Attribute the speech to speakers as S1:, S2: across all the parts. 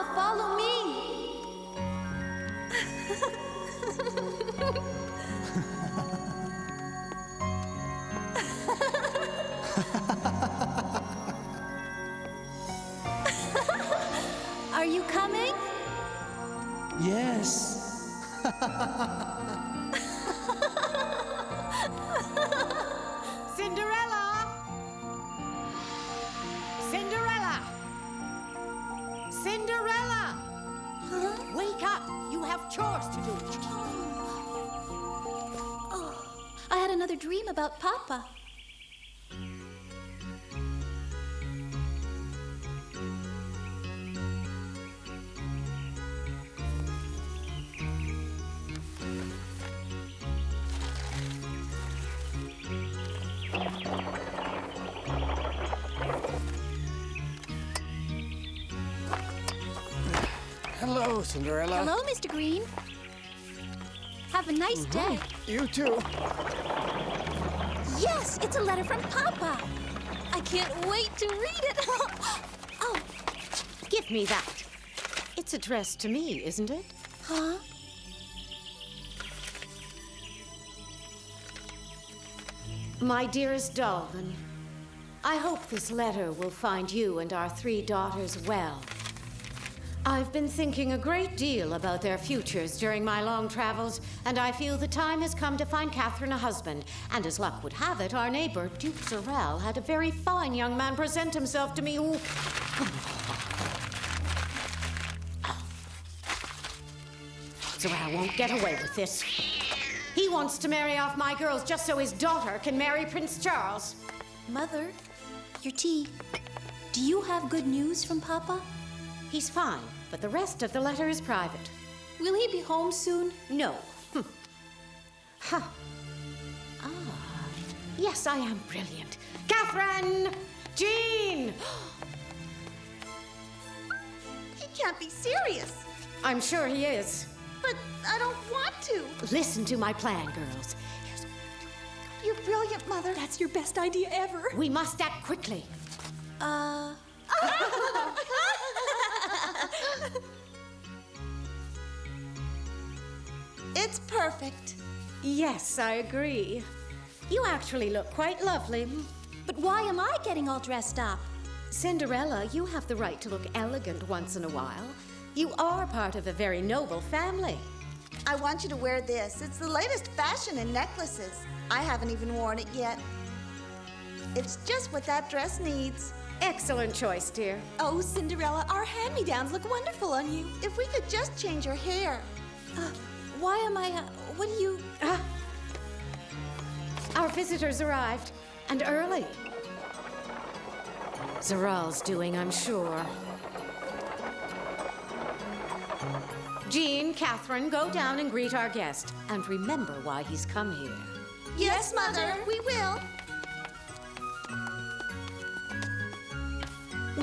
S1: Papa, follow me. Are you coming?
S2: Yes.
S3: Cinderella! Cinderella! Cinderella!
S1: Huh?
S3: Wake up! You have chores to do.
S1: Oh, I had another dream about Papa.
S2: Hello, Cinderella.
S1: Hello, Mr. Green. Have a nice day.
S2: You too.
S1: Yes, it's a letter from Papa. I can't wait to read it. Oh,
S3: Give me that. It's addressed to me, isn't it?
S1: huh?
S3: My dearest Dalvin, I hope this letter will find you and our 3 daughters well. I've been thinking a great deal about their futures during my long travels, and I feel the time has come to find Catherine a husband. And as luck would have it, our neighbor, Duke Sorrel, had a very fine young man present himself to me who... Sorrel won't get away with this. He wants to marry off my girls just so his daughter can marry Prince Charles.
S1: Mother, your tea. Do you have good news from Papa?
S3: He's fine, but the rest of the letter is private.
S1: Will he be home soon?
S3: No. Ha. Ah. Yes, I am brilliant. Catherine! Jean!
S4: He can't be serious.
S3: I'm sure he is.
S4: But I don't want to.
S3: Listen to my plan, girls.
S4: You're brilliant, Mother.
S1: That's your best idea ever.
S3: We must act quickly.
S4: It's perfect.
S3: Yes, I agree. You actually look quite lovely.
S1: But why am I getting all dressed up?
S3: Cinderella, you have the right to look elegant once in a while. You are part of a very noble family.
S4: I want you to wear this. It's the latest fashion in necklaces. I haven't even worn it yet. It's just what that dress needs.
S3: Excellent choice, dear.
S1: Oh, Cinderella, our hand-me-downs look wonderful on you.
S4: If we could just change your hair.
S1: Why am I, what do you...
S3: Our visitors arrived, and early. Zoral's doing, I'm sure. Jean, Catherine, go down and greet our guest. And remember why he's come here.
S4: Yes, Mother, we will.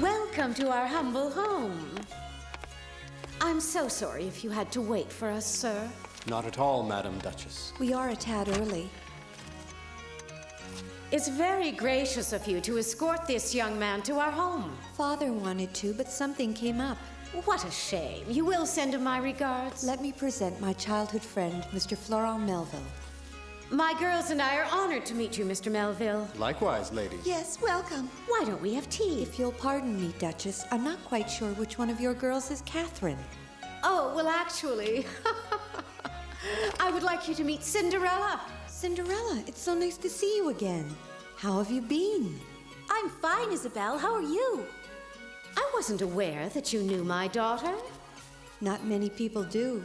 S3: Welcome to our humble home. I'm so sorry if you had to wait for us, sir.
S2: Not at all, Madam Duchess.
S5: We are a tad early.
S3: It's very gracious of you to escort this young man to our home.
S5: Father wanted to, but something came up.
S3: What a shame. You will send him my regards.
S5: Let me present my childhood friend, Mr. Florent Melville.
S3: My girls and I are honored to meet you, Mr. Melville.
S2: Likewise, ladies.
S4: Yes, welcome.
S3: Why don't we have tea?
S5: If you'll pardon me, Duchess, I'm not quite sure which one of your girls is Catherine.
S3: Oh, well, actually, I would like you to meet Cinderella.
S5: Cinderella, it's so nice to see you again. How have you been?
S1: I'm fine, Isabel. How are you?
S3: I wasn't aware that you knew my daughter.
S5: Not many people do.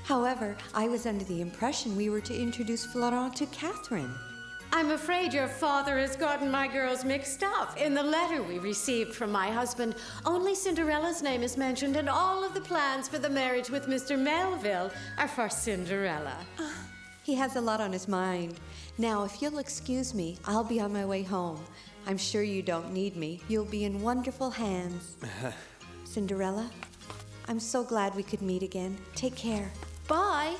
S5: However, I was under the impression we were to introduce Florent to Catherine.
S3: I'm afraid your father has gotten my girls mixed up. In the letter we received from my husband, only Cinderella's name is mentioned, and all of the plans for the marriage with Mr. Melville are for Cinderella.
S5: He has a lot on his mind. Now, if you'll excuse me, I'll be on my way home. I'm sure you don't need me. You'll be in wonderful hands. Cinderella, I'm so glad we could meet again. Take care.
S1: Bye.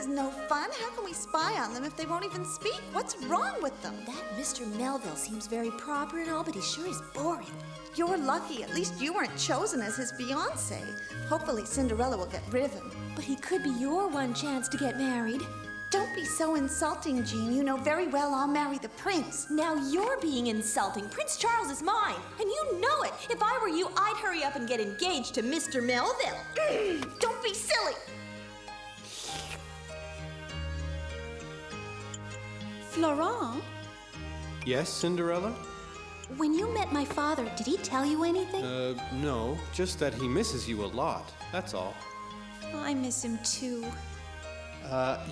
S4: is no fun. How can we spy on them if they won't even speak? What's wrong with them?
S1: That Mr. Melville seems very proper and all, but he sure is boring.
S4: You're lucky. At least you weren't chosen as his fiancé. Hopefully Cinderella will get rid of him.
S1: But he could be your one chance to get married.
S4: Don't be so insulting, Jean. You know very well I'll marry the prince.
S1: Now you're being insulting. Prince Charles is mine, and you know it. If I were you, I'd hurry up and get engaged to Mr. Melville.
S4: Don't be silly.
S1: Florent,
S2: Yes, Cinderella?
S1: when you met my father, did he tell you anything?
S2: No, just that he misses you a lot, that's all.
S1: I miss him too.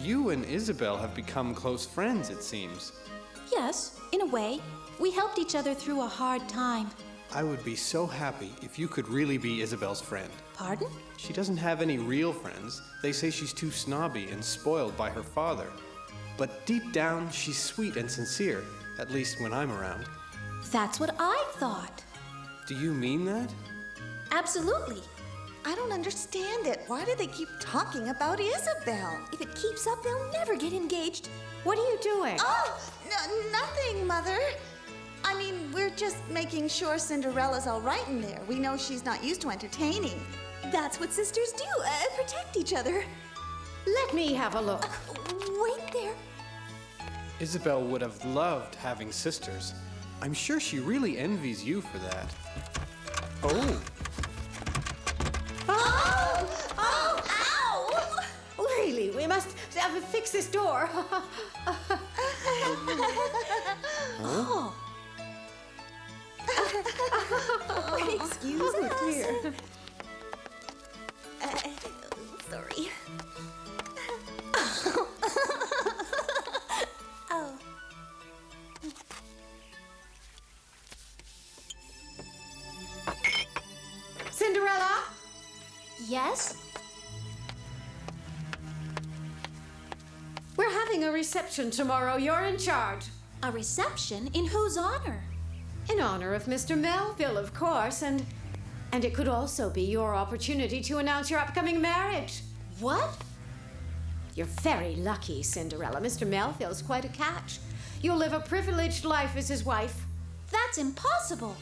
S2: You and Isabel have become close friends, it seems.
S1: Yes, in a way. We helped each other through a hard time.
S2: I would be so happy if you could really be Isabel's friend.
S1: Pardon?
S2: She doesn't have any real friends. They say she's too snobby and spoiled by her father. But deep down, she's sweet and sincere, at least when I'm around.
S1: That's what I thought.
S2: Do you mean that?
S1: Absolutely.
S4: I don't understand it. Why do they keep talking about Isabel?
S1: If it keeps up, they'll never get engaged.
S3: What are you doing?
S4: Oh, nothing, Mother. I mean, we're just making sure Cinderella's all right in there. We know she's not used to entertaining.
S1: That's what sisters do, protect each other.
S3: Let me have a look.
S1: Wait there.
S2: Isabel would have loved having sisters. I'm sure she really envies you for that. Oh,
S1: Ow!
S3: Really, we must fix this door.
S1: Oh. Excuse us.
S3: Dear.
S1: Sorry. Oh.
S3: Cinderella?
S1: Yes?
S3: We're having a reception tomorrow. You're in charge.
S1: A reception? In whose honor?
S3: In honor of Mr. Melville, of course, and it could also be your opportunity to announce your upcoming marriage.
S1: What?
S3: You're very lucky, Cinderella. Mr. Melville's quite a catch. You'll live a privileged life as his wife.
S1: That's impossible.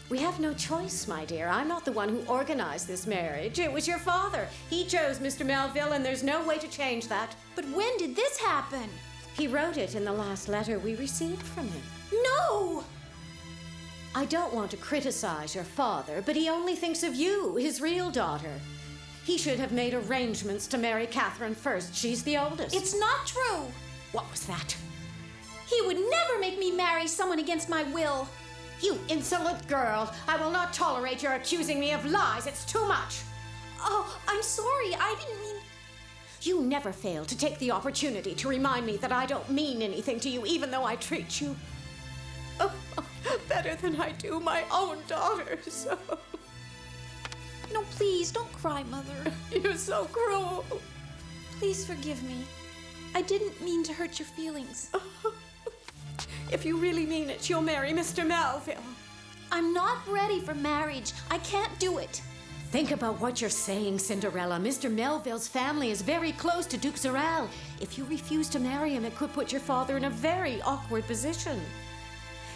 S3: We have no choice, my dear. I'm not the one who organized this marriage. It was your father. He chose Mr. Melville, and there's no way to change that.
S1: But when did this happen?
S3: He wrote it in the last letter we received from him.
S1: No!
S3: I don't want to criticize your father, but he only thinks of you, his real daughter. He should have made arrangements to marry Catherine first. She's the oldest.
S1: It's not true.
S3: What was that?
S1: He would never make me marry someone against my will.
S3: You insolent girl! I will not tolerate your accusing me of lies. It's too much.
S1: Oh, I'm sorry. I didn't mean...
S3: You never fail to take the opportunity to remind me that I don't mean anything to you, even though I treat you better than I do my own daughters.
S1: No, please, don't cry, Mother.
S3: You're so cruel.
S1: Please forgive me. I didn't mean to hurt your feelings.
S3: If you really mean it, you'll marry Mr. Melville.
S1: I'm not ready for marriage. I can't do it.
S3: Think about what you're saying, Cinderella. Mr. Melville's family is very close to Duke Zorel. If you refuse to marry him, it could put your father in a very awkward position.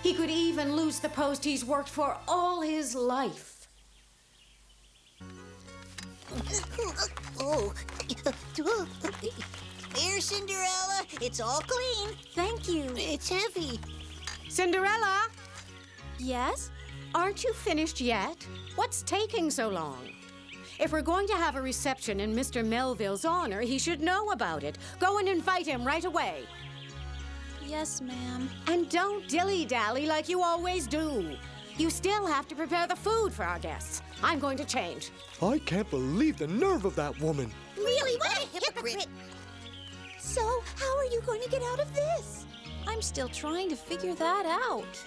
S3: He could even lose the post he's worked for all his life.
S6: Oh, here, Cinderella. It's all clean.
S1: Thank you.
S6: It's heavy.
S3: Cinderella,
S1: Yes?
S3: aren't you finished yet? What's taking so long? If we're going to have a reception in Mr. Melville's honor, he should know about it. Go and invite him right away.
S1: Yes, ma'am.
S3: And don't dilly-dally like you always do. You still have to prepare the food for our guests. I'm going to change.
S7: I can't believe the nerve of that woman.
S6: Really, what a hypocrite.
S1: So, how are you going to get out of this? I'm still trying to figure that out.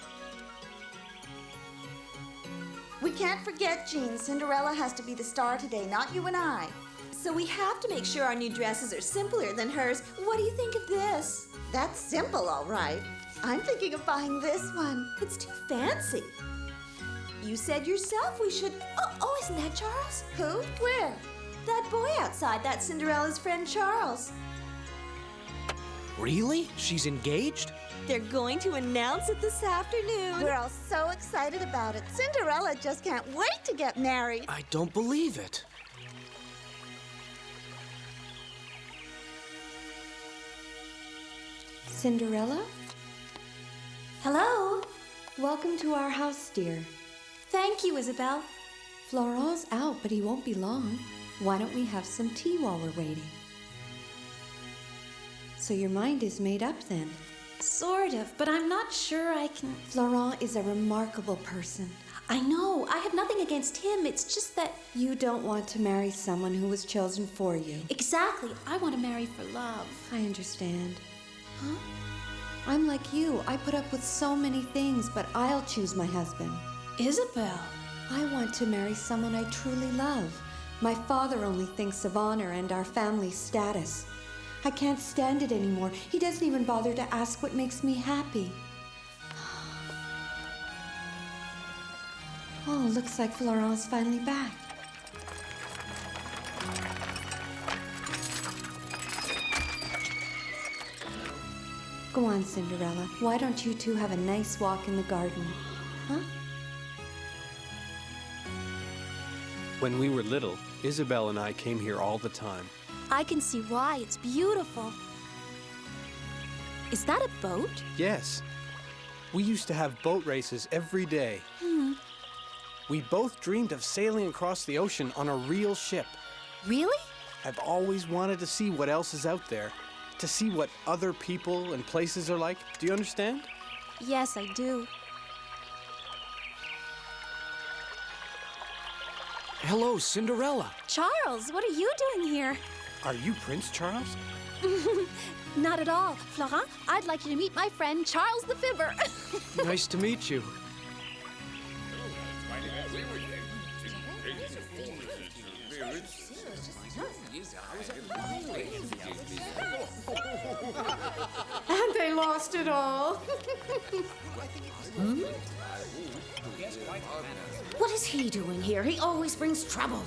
S4: We can't forget, Jean. Cinderella has to be the star today, not you and I.
S1: So we have to make sure our new dresses are simpler than hers. What do you think of this?
S4: That's simple, all right. I'm thinking of buying this one.
S1: It's too fancy. You said yourself we should... Oh, isn't that Charles?
S4: Who? Where?
S1: That boy outside, that's Cinderella's friend Charles.
S8: Really? She's engaged?
S1: They're going to announce it this afternoon.
S4: We're all so excited about it. Cinderella just can't wait to get married.
S8: I don't believe it.
S5: Cinderella?
S1: Hello.
S5: Welcome to our house, dear.
S1: Thank you, Isabel.
S5: Florent's out, but he won't be long. Why don't we have some tea while we're waiting? So your mind is made up then?
S1: Sort of, but I'm not sure I can...
S5: Florent is a remarkable person.
S1: I know. I have nothing against him. It's just that...
S5: You don't want to marry someone who was chosen for you.
S1: Exactly. I want to marry for love.
S5: I understand.
S1: Huh?
S5: I'm like you. I put up with so many things, but I'll choose my husband.
S1: Isabel.
S5: I want to marry someone I truly love. My father only thinks of honor and our family status. I can't stand it anymore. He doesn't even bother to ask what makes me happy. Oh, looks like Florent's finally back. Go on, Cinderella. Why don't you two have a nice walk in the garden? Huh?
S2: When we were little, Isabel and I came here all the time.
S1: I can see why. It's beautiful. Is that a boat?
S2: Yes. We used to have boat races every day. We both dreamed of sailing across the ocean on a real ship.
S1: Really?
S2: I've always wanted to see what else is out there, to see what other people and places are like. Do you understand?
S1: Yes, I do.
S8: Hello, Cinderella.
S1: Charles, what are you doing here?
S2: Are you Prince Charles?
S1: Not at all. Florent, I'd like you to meet my friend Charles the Fibber.
S8: Nice to meet you.
S3: And they lost it all. What is he doing here? He always brings trouble.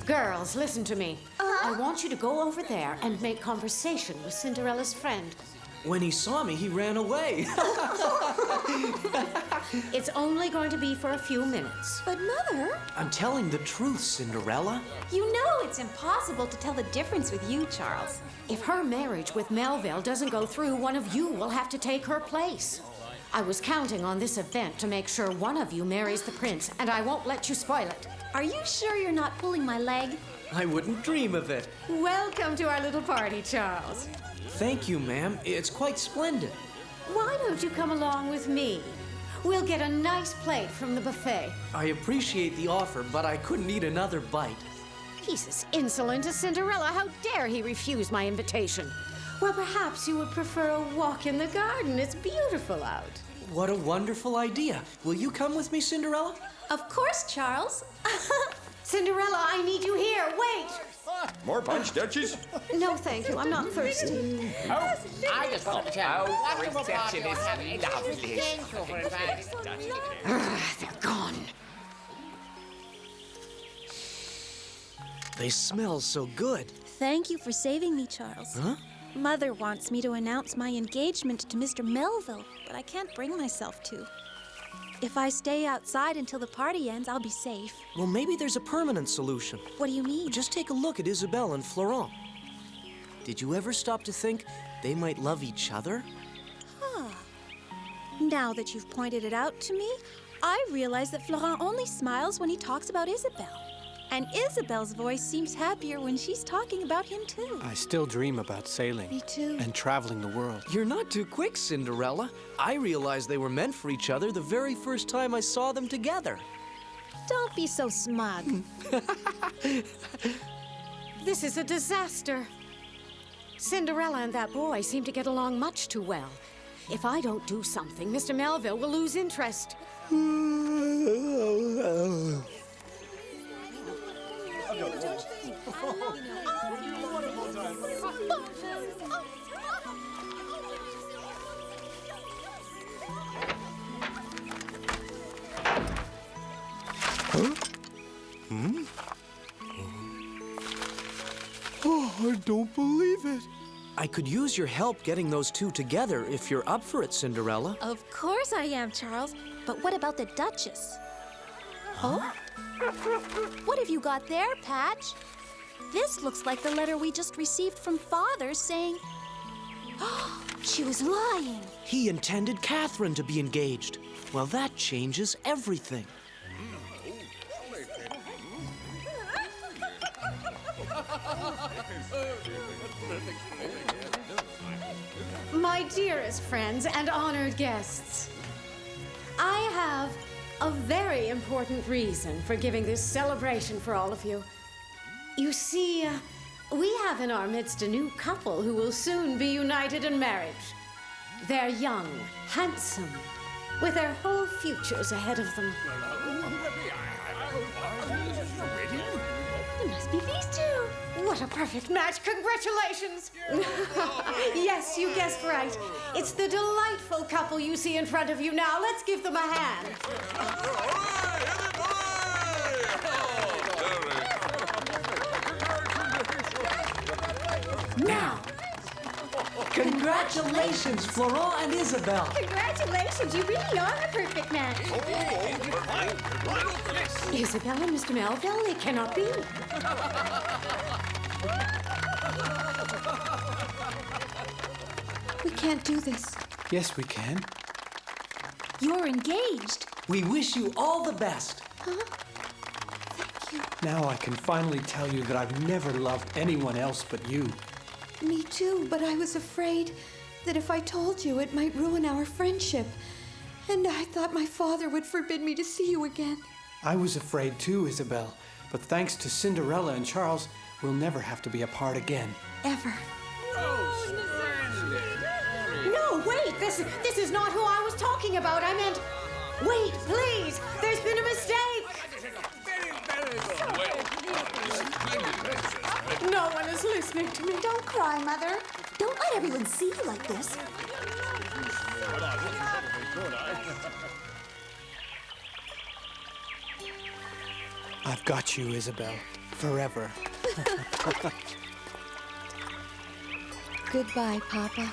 S3: Girls, listen to me. I want you to go over there and make conversation with Cinderella's friend.
S8: When he saw me, he ran away.
S3: It's only going to be for a few minutes.
S1: But Mother,
S8: I'm telling the truth, Cinderella.
S1: you know it's impossible to tell the difference with you, Charles.
S3: If her marriage with Melville doesn't go through, one of you will have to take her place. I was counting on this event to make sure one of you marries the prince, and I won't let you spoil it.
S1: Are you sure you're not pulling my leg?
S8: I wouldn't dream of it.
S3: Welcome to our little party, Charles.
S8: Thank you, ma'am. It's quite splendid.
S3: Why don't you come along with me? We'll get a nice plate from the buffet.
S8: I appreciate the offer, but I couldn't eat another bite.
S3: He's as insolent as Cinderella. How dare he refuse my invitation? Well, perhaps you would prefer a walk in the garden. It's beautiful out.
S8: What a wonderful idea. Will you come with me, Cinderella?
S1: Of course, Charles.
S3: Cinderella, I need you here. Wait!
S9: More punch, Duchess?
S3: No, thank you. I'm not thirsty.
S10: I just want to tell you, wonderful party you're having. Thank you for inviting me.
S3: They're gone.
S8: They smell so good.
S1: Thank you for saving me, Charles.
S8: Huh?
S1: Mother wants me to announce my engagement to Mr. Melville, but I can't bring myself to. If I stay outside until the party ends, I'll be safe.
S8: Well, maybe there's a permanent solution.
S1: What do you mean?
S8: Just take a look at Isabelle and Florent. Did you ever stop to think they might love each other?
S1: Now that you've pointed it out to me, I realize that Florent only smiles when he talks about Isabelle. And Isabelle's voice seems happier when she's talking about him, too.
S2: I still dream about sailing.
S5: Me too.
S2: And traveling the world.
S8: You're not too quick, Cinderella. I realized they were meant for each other the very first time I saw them together.
S1: Don't be so smug.
S3: This is a disaster. Cinderella and that boy seem to get along much too well. If I don't do something, Mr. Melville will lose interest.
S7: Oh, I don't believe it.
S8: I could use your help getting those two together if you're up for it, Cinderella.
S1: Of course I am, Charles. But what about the Duchess? Oh? What have you got there, Patch? This looks like the letter we just received from Father saying... she was lying.
S8: He intended Catherine to be engaged. Well, that changes everything.
S3: My dearest friends and honored guests, I have a very important reason for giving this celebration for all of you. You see, we have in our midst a new couple who will soon be united in marriage. They're young, handsome, with their whole futures ahead of them. It must be these two. What a perfect match. Congratulations. Yes, you guessed right. It's the delightful couple you see in front of you now. Let's give them a hand. Now.
S8: Congratulations, Florent and Isabelle.
S3: Congratulations, you really are a perfect match. Isabelle and Mr. Melville, it cannot be.
S5: We can't do this.
S2: Yes, we can.
S1: You're engaged.
S8: We wish you all the best.
S2: Now I can finally tell you that I've never loved anyone else but you.
S5: Me too, but I was afraid that if I told you, it might ruin our friendship. And I thought my father would forbid me to see you again.
S2: I was afraid too, Isabelle. But thanks to Cinderella and Charles, we'll never have to be apart again.
S5: Ever.
S3: No, wait, this is not who I was talking about. I meant, wait, please, there's been a mistake. No one is listening to me.
S4: Don't cry, Mother. Don't let everyone see you like this.
S2: I've got you, Isabelle. Forever.
S5: Goodbye, Papa.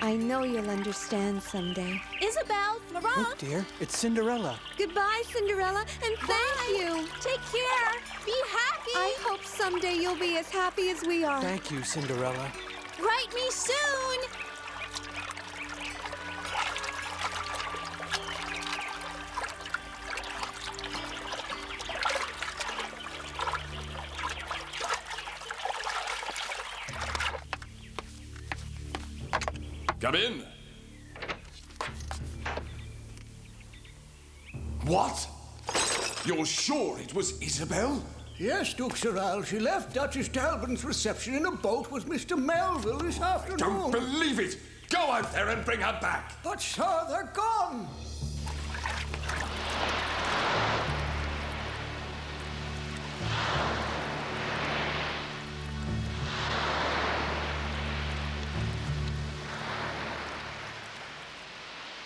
S5: I know you'll understand someday.
S1: Isabelle, Florent.
S2: Look, dear, it's Cinderella.
S5: Goodbye, Cinderella, and thank you.
S1: Take care. Be happy.
S5: I hope someday you'll be as happy as we are.
S2: Thank you, Cinderella.
S1: Write me soon.
S9: Come in. What? You're sure it was Isabelle?
S11: Yes, Duke Sorrel. She left Duchess Dalbin's reception in a boat with Mr. Melville this afternoon.
S9: Don't believe it! Go out there and bring her back!
S11: But, sir, they're gone.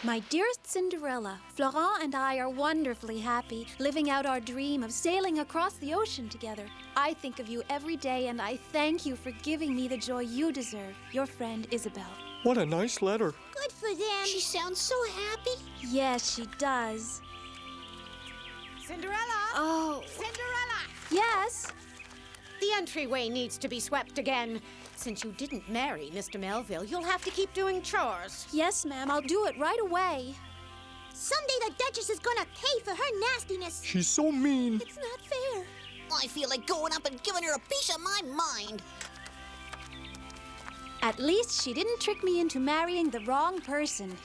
S1: My dearest Cinderella, Florent and I are wonderfully happy, living out our dream of sailing across the ocean together. I think of you every day, and I thank you for giving me the joy you deserve. Your friend, Isabelle.
S7: What a nice letter.
S6: Good for them. She sounds so happy.
S1: Yes, she does.
S3: Cinderella!
S1: Oh.
S3: Cinderella!
S1: Yes?
S3: The entryway needs to be swept again. Since you didn't marry Mr. Melville, you'll have to keep doing chores.
S1: Yes, ma'am. I'll do it right away.
S6: Someday the Duchess is gonna pay for her nastiness.
S7: She's so mean.
S1: It's not fair.
S6: I feel like going up and giving her a piece of my mind.
S1: At least she didn't trick me into marrying the wrong person.